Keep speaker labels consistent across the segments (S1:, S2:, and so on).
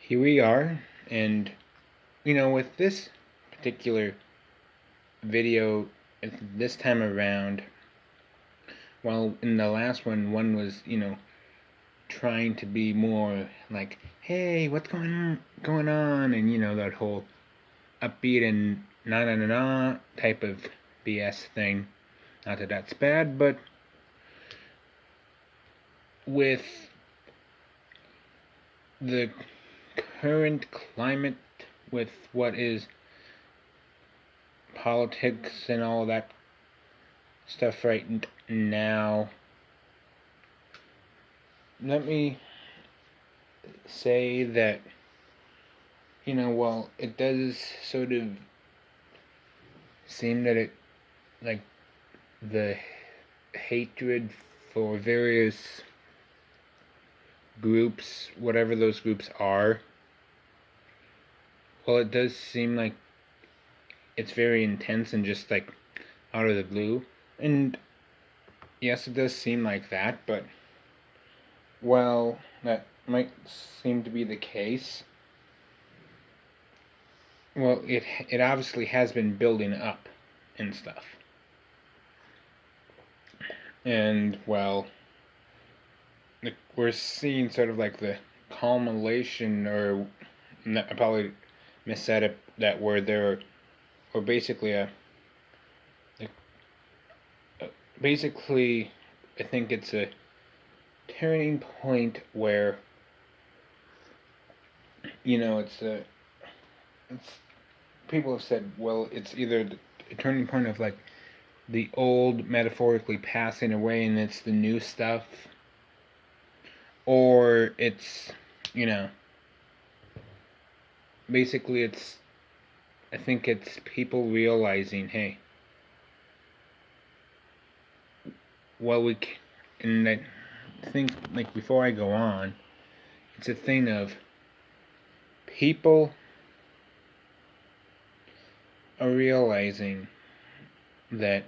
S1: here we are, and with this particular video, this time around, while in the last one was, trying to be more like, hey, what's going on, and that whole upbeat and na na na na type of BS thing. Not that that's bad, but with the current climate, with what is politics and all that stuff right now, let me say that, while it does sort of seem that like, the hatred for various groups, whatever those groups are, well, it does seem like it's very intense and just like out of the blue. And yes, it does seem like that, but well, that might seem to be the case. Well, it obviously has been building up and stuff. And well, we're seeing sort of like the culmination, or I probably missaid that word there, or basically basically, I think it's a turning point where it's people have said, well, it's either a turning point of like the old metaphorically passing away and it's the new stuff, or it's basically I think it's people realizing, hey, well, and I think, like, before I go on, it's a thing of people are realizing that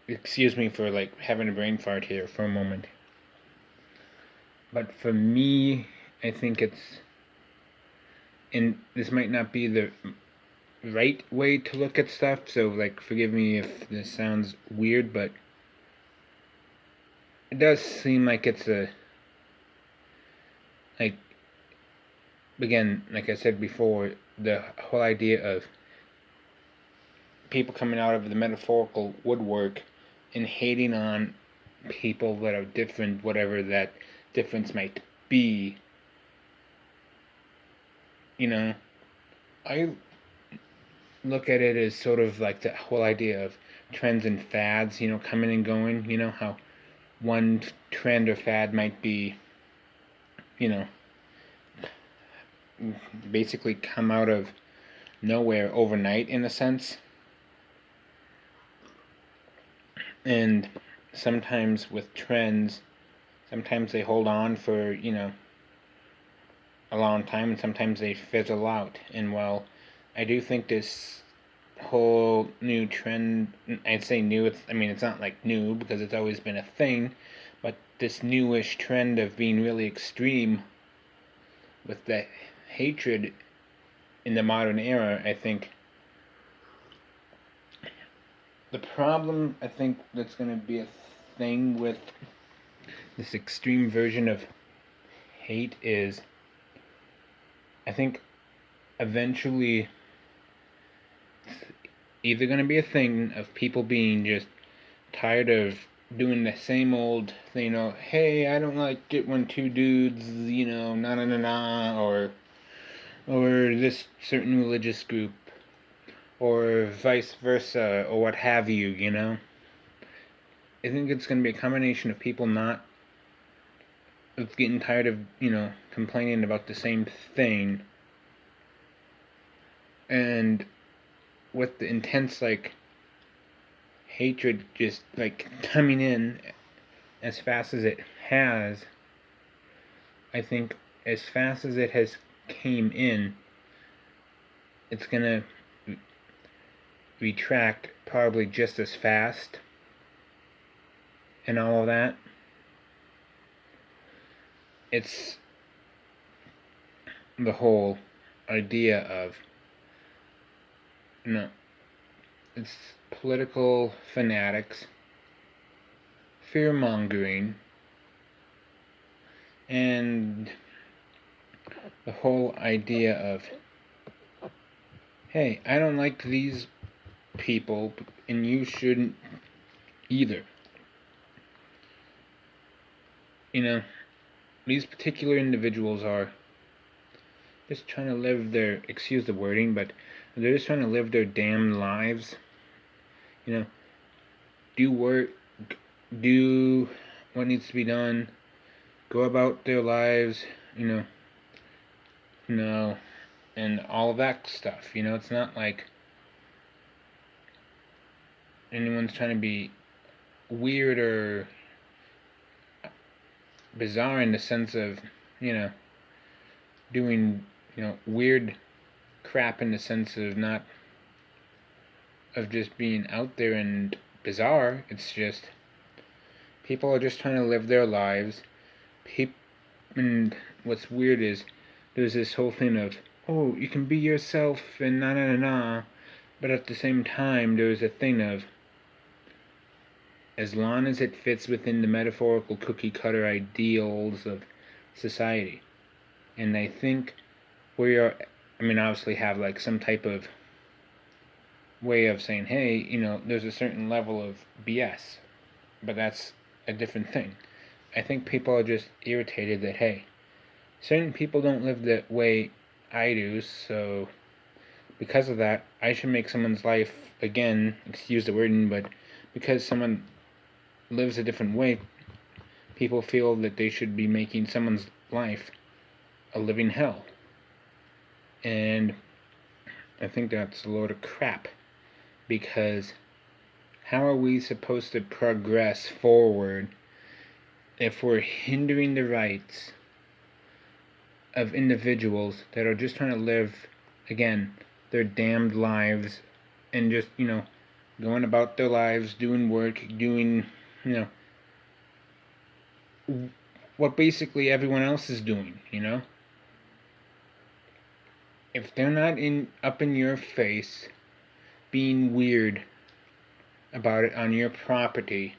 S1: excuse me for like having a brain fart here for a moment, but for me, I think and this might not be the right way to look at stuff, so like forgive me if this sounds weird, but it does seem like it's again, like I said before, the whole idea of people coming out of the metaphorical woodwork and hating on people that are different, whatever that difference might be. I look at it as sort of like the whole idea of trends and fads, coming and going. How one trend or fad might be, basically come out of nowhere overnight, in a sense. And sometimes with trends, sometimes they hold on for, a long time, and sometimes they fizzle out. And while I do think this whole new trend, I'd say new, it's not like new because it's always been a thing, but this newish trend of being really extreme with the hatred in the modern era, I think the problem, I think, that's going to be a thing with this extreme version of hate is, I think eventually it's either going to be a thing of people being just tired of doing the same old thing, hey, I don't like it when two dudes, na na na na, or this certain religious group, or vice versa, or what have you, I think it's going to be a combination of people of getting tired of, complaining about the same thing, and with the intense, like, hatred just, like, coming in as fast as it has. I think as fast as it has came in, it's gonna retract probably just as fast and all of that. it's the whole idea of, it's political fanatics, fear-mongering, and the whole idea of, hey, I don't like these people, and you shouldn't either. These particular individuals are just trying to live their, excuse the wording, but they're just trying to live their damn lives. Do work, do what needs to be done, go about their lives, and all of that stuff. It's not like anyone's trying to be weird or bizarre in the sense of, doing, weird crap in the sense of not, of just being out there and bizarre. It's just, people are just trying to live their lives. And what's weird is, there's this whole thing of, oh, you can be yourself and na na na na, but at the same time, there's a thing of, as long as it fits within the metaphorical cookie-cutter ideals of society. And I think obviously have like some type of way of saying, hey, there's a certain level of BS, but that's a different thing. I think people are just irritated that, hey, certain people don't live the way I do, so because of that, I should make someone's life, again, excuse the wording, but because someone lives a different way, people feel that they should be making someone's life a living hell. And I think that's a load of crap, because how are we supposed to progress forward if we're hindering the rights of individuals that are just trying to live, again, their damned lives, and just, going about their lives, doing work, doing, what basically everyone else is doing, If they're not up in your face, being weird about it on your property,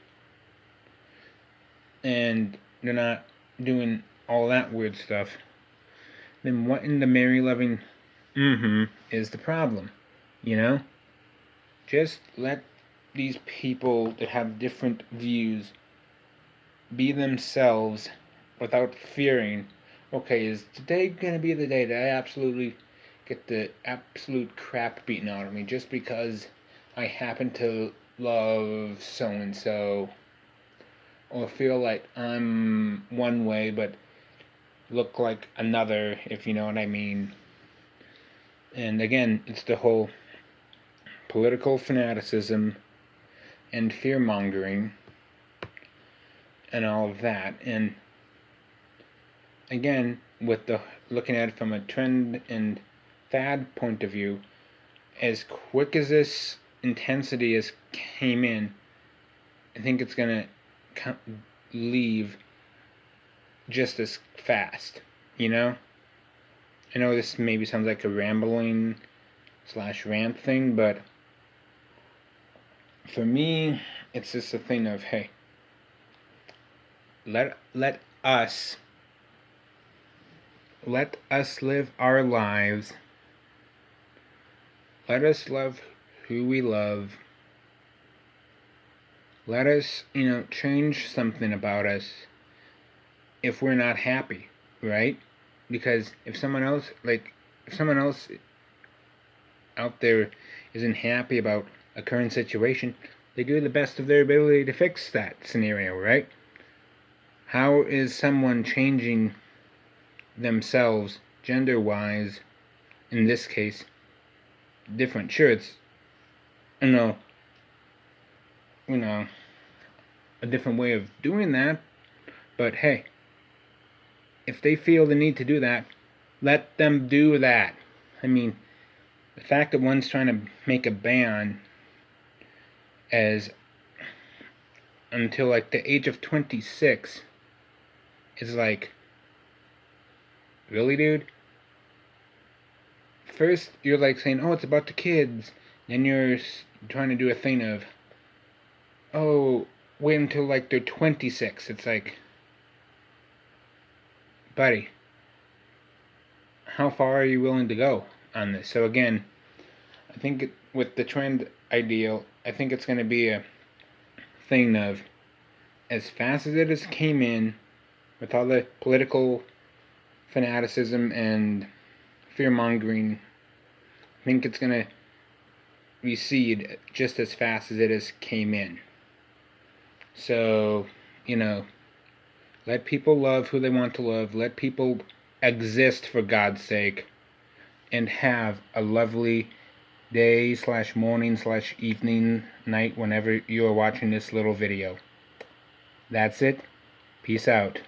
S1: and they're not doing all that weird stuff, then what in the merry loving is the problem? Just let these people that have different views be themselves without fearing, okay, is today going to be the day that I absolutely get the absolute crap beaten out of me just because I happen to love so-and-so, or feel like I'm one way but look like another, if you know what I mean. And again, it's the whole political fanaticism and fear-mongering and all of that. And again, with the looking at it from a trend and fad point of view, as quick as this intensity has came in, I think it's going to leave just as fast, I know this maybe sounds like a rambling / rant thing, but for me, it's just a thing of, hey, let us live our lives. Let us love who we love. Let us, change something about us if we're not happy, right? Because if someone else out there isn't happy about a current situation, they do the best of their ability to fix that scenario, right? How is someone changing themselves gender-wise, in this case, different? Sure, it's, a different way of doing that, but hey, if they feel the need to do that, let them do that. I mean, the fact that one's trying to make a ban as until like the age of 26 is like, Really, dude? First, you're like saying, oh, it's about the kids. Then you're trying to do a thing of, oh, wait until like they're 26. It's like, buddy, how far are you willing to go on this? So again, I think with the trend ideal, I think it's going to be a thing of, as fast as it has came in, with all the political fanaticism and fear-mongering, I think it's going to recede just as fast as it has came in. So, let people love who they want to love. Let people exist, for God's sake, and have a lovely day / morning / evening, night, whenever you are watching this little video. That's it. Peace out.